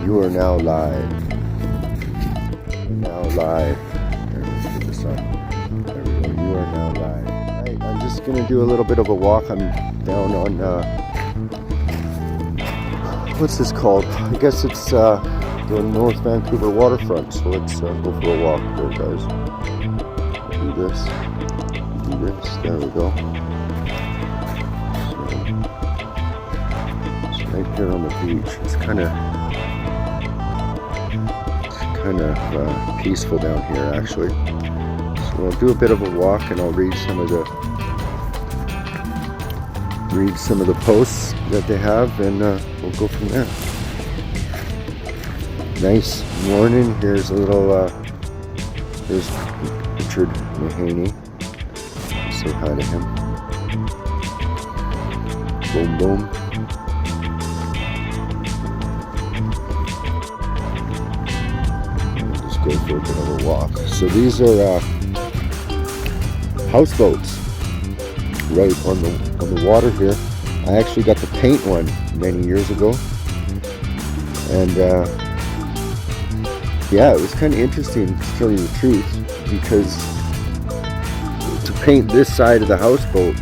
You are now live. Now live. There we go. There we go. You are now live. Right, I'm just gonna do a little bit of a walk. I'm down on what's this called? I guess it's the North Vancouver waterfront. So let's go for a walk there, guys. Do this. Do this. There we go. So right here on the beach. It's kind of peaceful down here, actually. So I'll do a bit of a walk, and I'll read some of the posts that they have, and we'll go from there. Nice morning. Here's a little. Here's Richard Mahaney. Say hi to him. Boom, boom. Go for a bit of a walk. So these are houseboats right on the water here. I actually got to paint one many years ago, and yeah, it was kind of interesting, to tell you the truth, because to paint this side of the houseboat,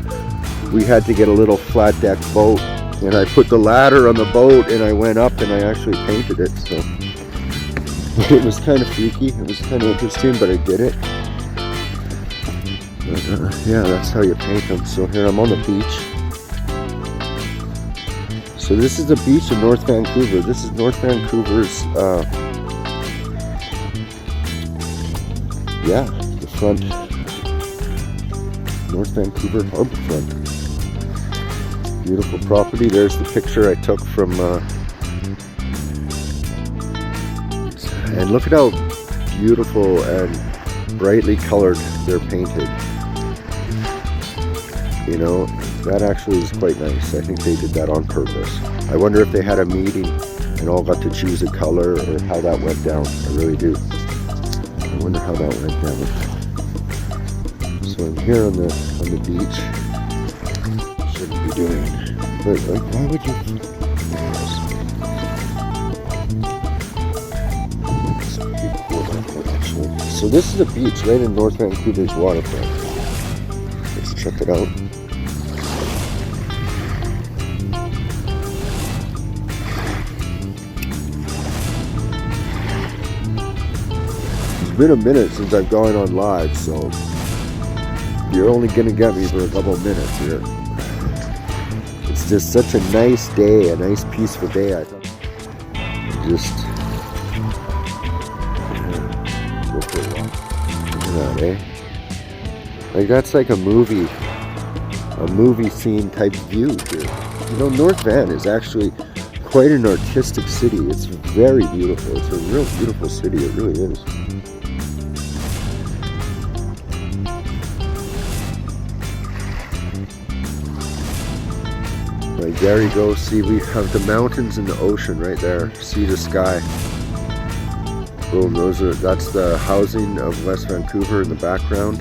we had to get a little flat deck boat, and I put the ladder on the boat, and I went up and I actually painted it. So it was kind of freaky, it was kind of interesting, but I did it. But, yeah, that's how you paint them. So here I'm on the beach. So this is the beach in North Vancouver. This is North Vancouver's, yeah, the front, North Vancouver harbor front. Beautiful property. There's the picture I took from, and look at how beautiful and brightly colored they're painted. You know, that actually is quite nice. I think they did that on purpose. I wonder if they had a meeting and all got to choose a color, or how that went down. I really do. I wonder how that went down. So I'm here on the beach. Shouldn't be doing, but like, why would you? So this is a beach right in North Vancouver's waterfront. Let's check it out. It's been a minute since I've gone on live, so you're only gonna get me for a couple of minutes here. It's just such a nice day, a nice peaceful day. I thought just that, eh? Like, that's like a movie scene type view here. You know, North Van is actually quite an artistic city. It's very beautiful. It's a real beautiful city. It really is. Right, there you go. See, we have the mountains and the ocean right there. See the sky. Boom, that's the housing of West Vancouver in the background.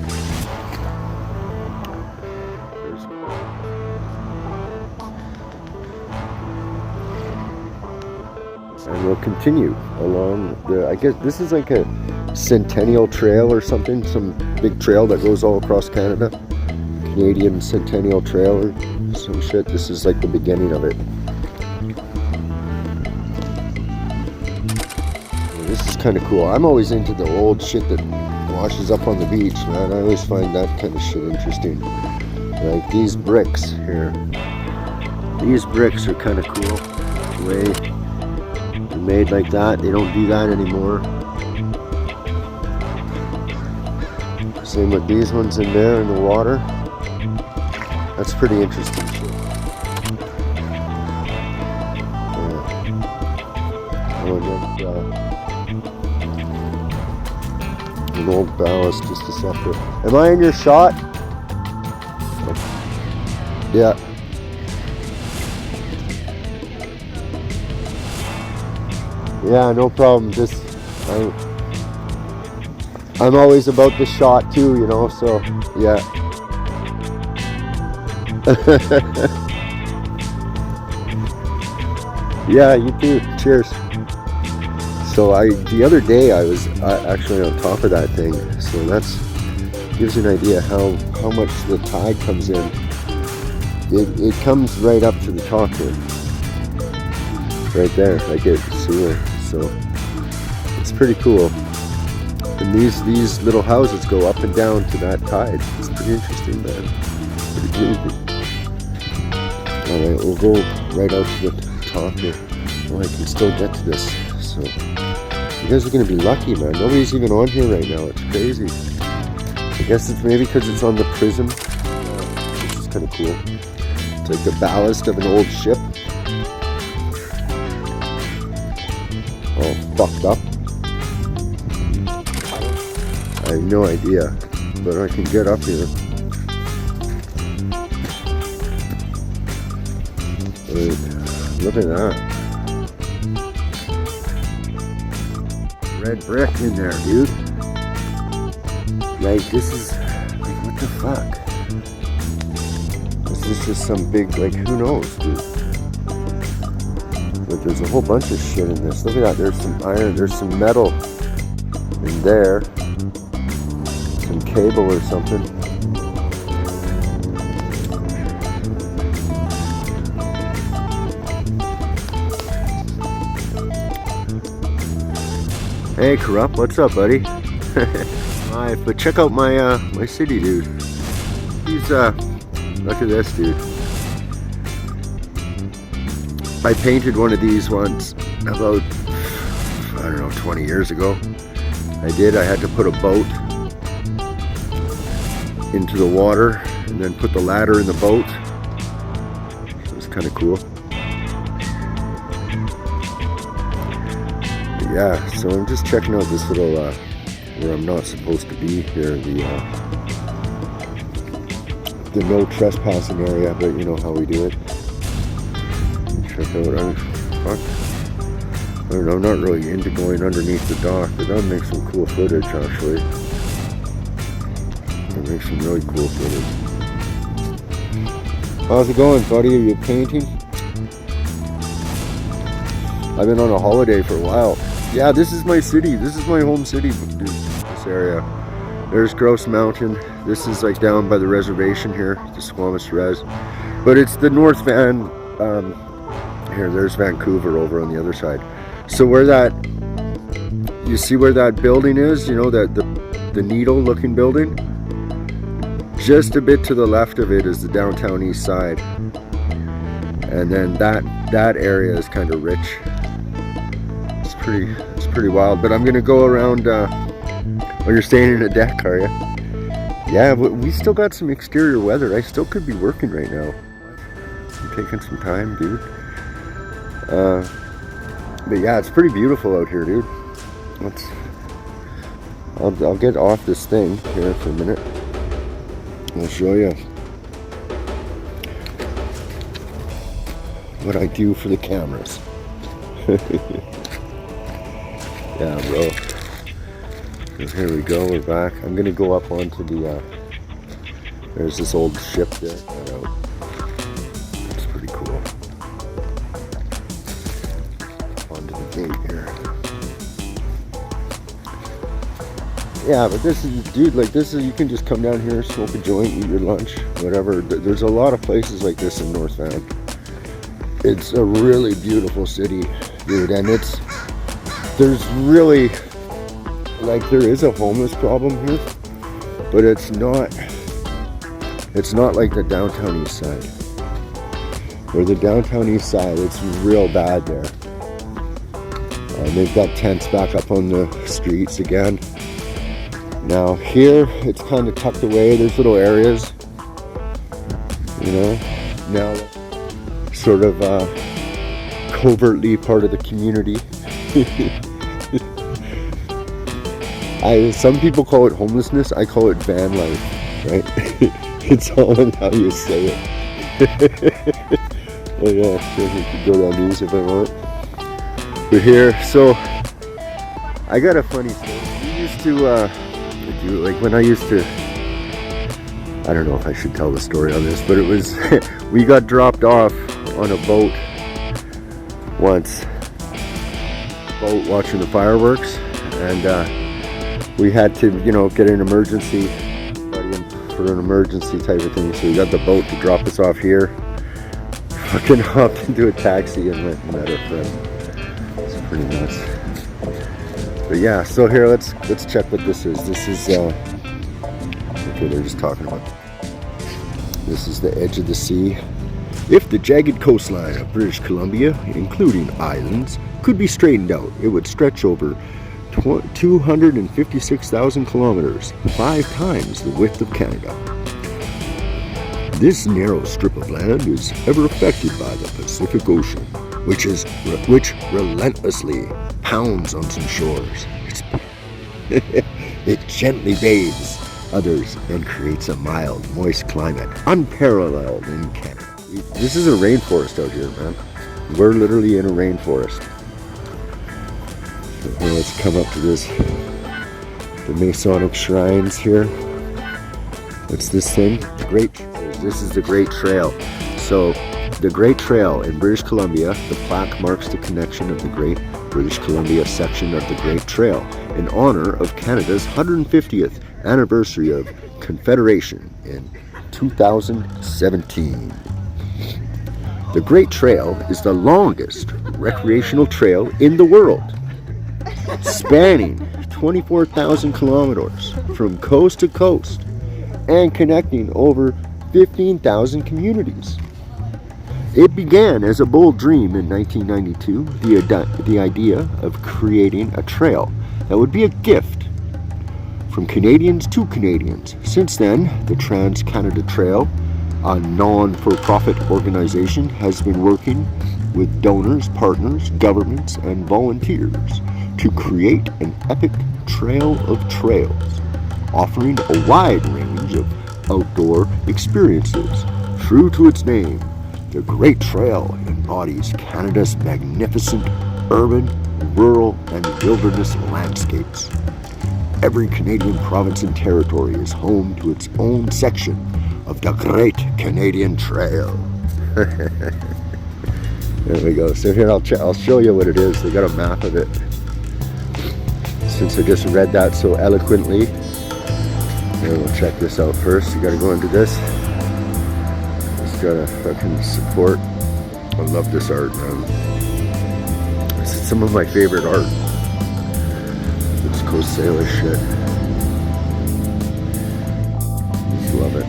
And we'll continue along I guess this is like a Centennial Trail or something, some big trail that goes all across Canada. Canadian Centennial Trail or some shit. This is like the beginning of it. This is kind of cool. I'm always into the old shit that washes up on the beach, man. I always find that kind of shit interesting. Like these bricks here. These bricks are kind of cool. The way they're made like that. They don't do that anymore. Same with these ones in there in the water. That's pretty interesting shit. Yeah. Oh, an old ballast just a second. Am I in your shot? Yeah. Yeah, no problem. Just I'm always about the shot too, you know, so yeah. Yeah, you too. Cheers. So the other day I was actually on top of that thing. So that's gives you an idea how much the tide comes in. It comes right up to the top here, right there. I get sewer, so it's pretty cool. And these little houses go up and down to that tide. It's pretty interesting, man. Pretty crazy. All right, we'll go right out to the top here. Oh, I can still get to this. So you guys are gonna be lucky, man. Nobody's even on here right now. It's crazy. I guess it's maybe because it's on the prism. This is kind of cool. It's like the ballast of an old ship. All fucked up. I have no idea, but I can get up here. Look at that. Red brick in there, dude. Like, this is, like, what the fuck? This is just some big, like, who knows, dude? But there's a whole bunch of shit in this. Look at that, there's some iron, there's some metal in there. Some cable or something. Hey, Corrupt, what's up, buddy? Hi, but check out my my city, dude. He's look at this, dude. I painted one of these once about, I don't know, 20 years ago. I had to put a boat into the water and then put the ladder in the boat. So it's kind of cool. Yeah, so I'm just checking out this little where I'm not supposed to be here, the no trespassing area, but you know how we do it. Check out, I don't know, I'm not really into going underneath the dock, but that makes some cool footage actually. That makes some really cool footage. How's it going, buddy? Are you painting? I've been on a holiday for a while. Yeah, this is my city. This is my home city, dude. This area. There's Grouse Mountain. This is like down by the reservation here, the Squamish Res. But it's the North Van. Here, there's Vancouver over on the other side. So where that, you see where that building is? You know, that the needle-looking building. Just a bit to the left of it is the downtown east side, and then that area is kind of rich. It's pretty wild. But I'm gonna go around. Oh, you're staying in a deck, are you? Yeah, but we still got some exterior weather. I still could be working right now. I'm taking some time, dude. But yeah, it's pretty beautiful out here, dude. I'll get off this thing here for a minute. I'll show you what I do for the cameras. Yeah, bro. So here we go, we're back. I'm gonna go up onto the, there's this old ship there. That's pretty cool. Onto the gate here. Yeah, but this is, dude, like this is, you can just come down here, smoke a joint, eat your lunch, whatever. There's a lot of places like this in North Van. It's a really beautiful city, dude, and there's really, like, there is a homeless problem here, but it's not like the downtown east side. Where the downtown east side, it's real bad there. They've got tents back up on the streets again. Now here, it's kind of tucked away. There's little areas, you know. Now, sort of covertly part of the community. Some people call it homelessness. I call it van life, right? It's all in how you say it. Oh yeah, sure, we could go down these if I want. But here, so I got a funny story. We used to like when I used to, I don't know if I should tell the story on this, but it was we got dropped off on a boat once, boat watching the fireworks, and we had to, you know, get an emergency for an emergency type of thing. So we got the boat to drop us off here. Fucking hopped into a taxi and went and met our friend. It's pretty nuts. But yeah, so here let's check what this is. This is okay, they're just talking about. This is the edge of the sea. If the jagged coastline of British Columbia, including islands, could be straightened out, it would stretch over 256,000 kilometers, 5 times the width of Canada. This narrow strip of land is ever affected by the Pacific Ocean, which relentlessly pounds on some shores. It gently bathes others and creates a mild, moist climate unparalleled in Canada. This is a rainforest out here, man. We're literally in a rainforest. So let's come up to this, the Masonic shrines here. What's this thing? This is the Great Trail. So the Great Trail in British Columbia, the plaque marks the connection of the Great British Columbia section of the Great Trail in honor of Canada's 150th anniversary of Confederation in 2017. The Great Trail is the longest recreational trail in the world, spanning 24,000 kilometers from coast to coast and connecting over 15,000 communities. It began as a bold dream in 1992, the idea of creating a trail that would be a gift from Canadians to Canadians. Since then, the Trans-Canada Trail, a non-for-profit organization, has been working with donors, partners, governments, and volunteers to create an epic trail of trails, offering a wide range of outdoor experiences. True to its name, the Great Trail embodies Canada's magnificent urban, rural, and wilderness landscapes. Every Canadian province and territory is home to its own section of the Great Canadian Trail. There we go. So here I'll show you what it is. They got a map of it. Since I just read that so eloquently, here, we'll check this out first. You gotta go into this. Just gotta fucking support. I love this art, man. This is some of my favorite art. It's Coast Sailor shit. Just love it.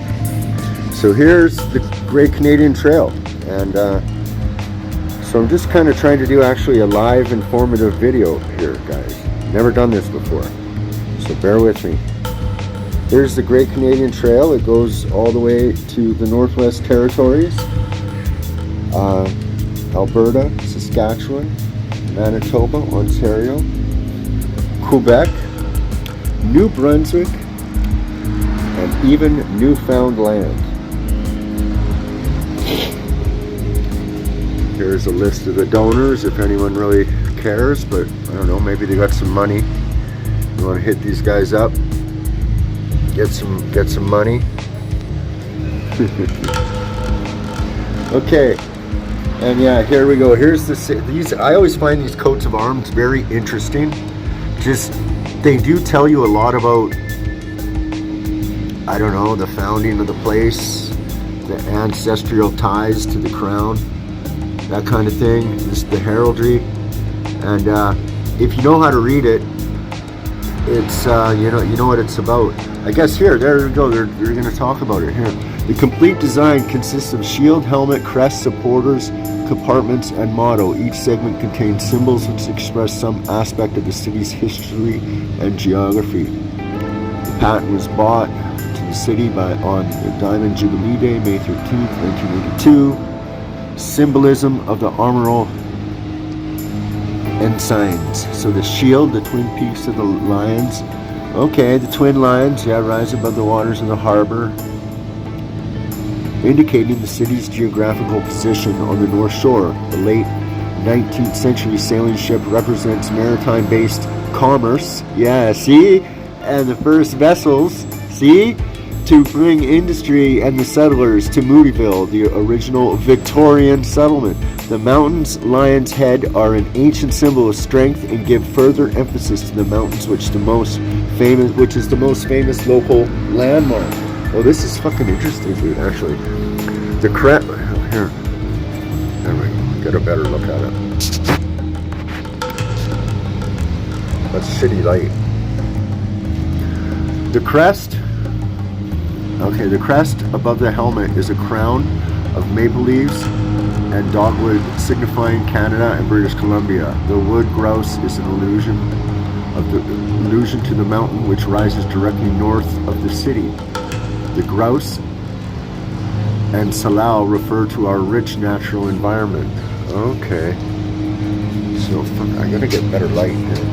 So here's the Great Canadian Trail, and so I'm just kind of trying to do actually a live informative video here, guys. Never done this before, so bear with me. Here's the Great Canadian Trail. It goes all the way to the Northwest Territories, Alberta, Saskatchewan, Manitoba, Ontario, Quebec, New Brunswick, and even Newfoundland. Here's a list of the donors if anyone really cares, but I don't know, maybe they got some money. You want to hit these guys up, get some money. Okay, and yeah, here we go. Here's these. I always find these coats of arms very interesting. Just, they do tell you a lot about, I don't know, the founding of the place, the ancestral ties to the crown, that kind of thing. Just the heraldry, and if you know how to read it, it's you know what it's about. I guess there we go. They're going to talk about it here. The complete design consists of shield, helmet, crest, supporters, compartments, and motto. Each segment contains symbols which express some aspect of the city's history and geography. The patent was bought to the city on the Diamond Jubilee Day, May 13th, 1982. Symbolism of the armorial ensigns. So the shield, the twin peaks of the lions. Okay, the twin lions, yeah, rise above the waters of the harbor, indicating the city's geographical position on the North Shore. The late 19th century sailing ship represents maritime-based commerce, yeah, see? And the first vessels, see? To bring industry and the settlers to Moodyville, the original Victorian settlement. The mountain's lion's head are an ancient symbol of strength and give further emphasis to the mountains, which is the most famous local landmark. Well, this is fucking interesting, dude. Actually, the crest here. There we go. Get a better look at it. That's shitty light. The crest. Okay, the crest above the helmet is a crown of maple leaves and dogwood signifying Canada and British Columbia. The wood grouse is an allusion to the mountain which rises directly north of the city. The grouse and salal refer to our rich natural environment. Okay. So I gotta get better light here.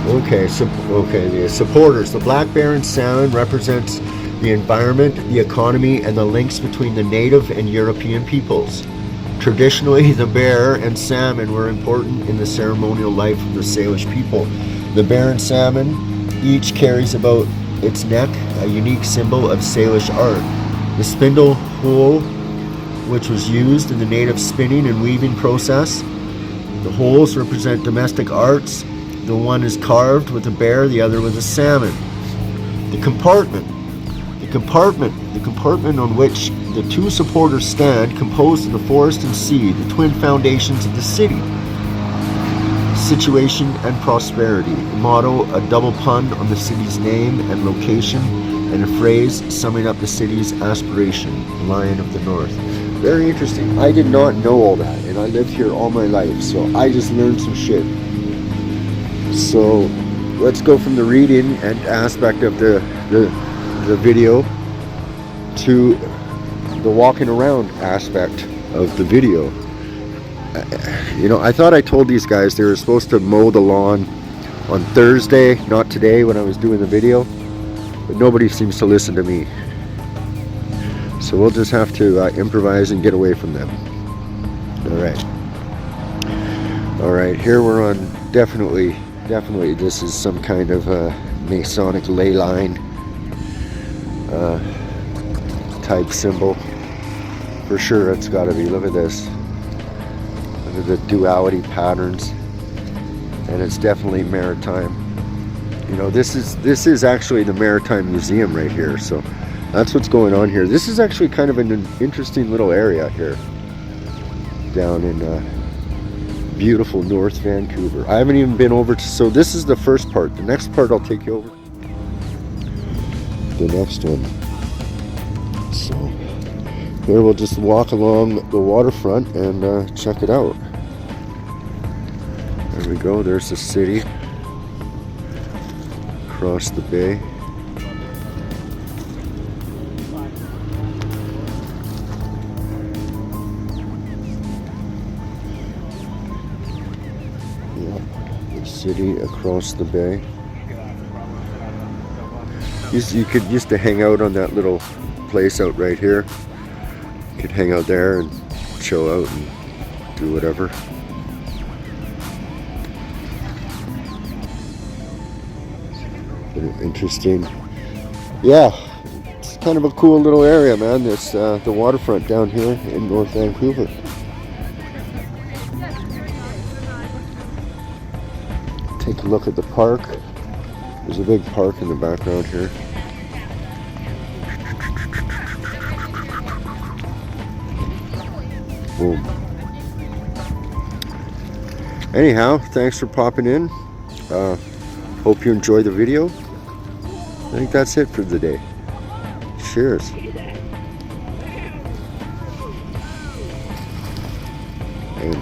Okay, the supporters. The black bear and salmon represents the environment, the economy, and the links between the native and European peoples. Traditionally, the bear and salmon were important in the ceremonial life of the Salish people. The bear and salmon each carries about its neck a unique symbol of Salish art. The spindle whole, which was used in the native spinning and weaving process. The holes represent domestic arts. The one is carved with a bear, the other with a salmon. The compartment on which the two supporters stand, composed of the forest and sea, the twin foundations of the city. Situation and prosperity. The motto, a double pun on the city's name and location, and a phrase summing up the city's aspiration, Lion of the North. Very interesting. I did not know all that, and I lived here all my life, so I just learned some shit. So let's go from the reading and aspect of the video to the walking around aspect of the video. You know, I thought I told these guys they were supposed to mow the lawn on Thursday, not today when I was doing the video, but nobody seems to listen to me. So we'll just have to improvise and get away from them. All right, here we're on definitely this is some kind of Masonic ley line type symbol. For sure it's got to be. Look at this. Look at the duality patterns. And it's definitely maritime. You know, this is actually the Maritime Museum right here. So that's what's going on here. This is actually kind of an interesting little area here down in beautiful North Vancouver. I haven't even been over to, so this is the first part. The next part I'll take you over the next one. So here we'll just walk along the waterfront and check it out. There we go, there's the city across the bay. City across the bay. You could used to hang out on that little place out right here. You could hang out there and chill out and do whatever. Interesting. Yeah, it's kind of a cool little area, man. It's the waterfront down here in North Vancouver. Take a look at the park. There's a big park in the background here. Boom. Anyhow, thanks for popping in. Hope you enjoyed the video. I think that's it for the day. Cheers. And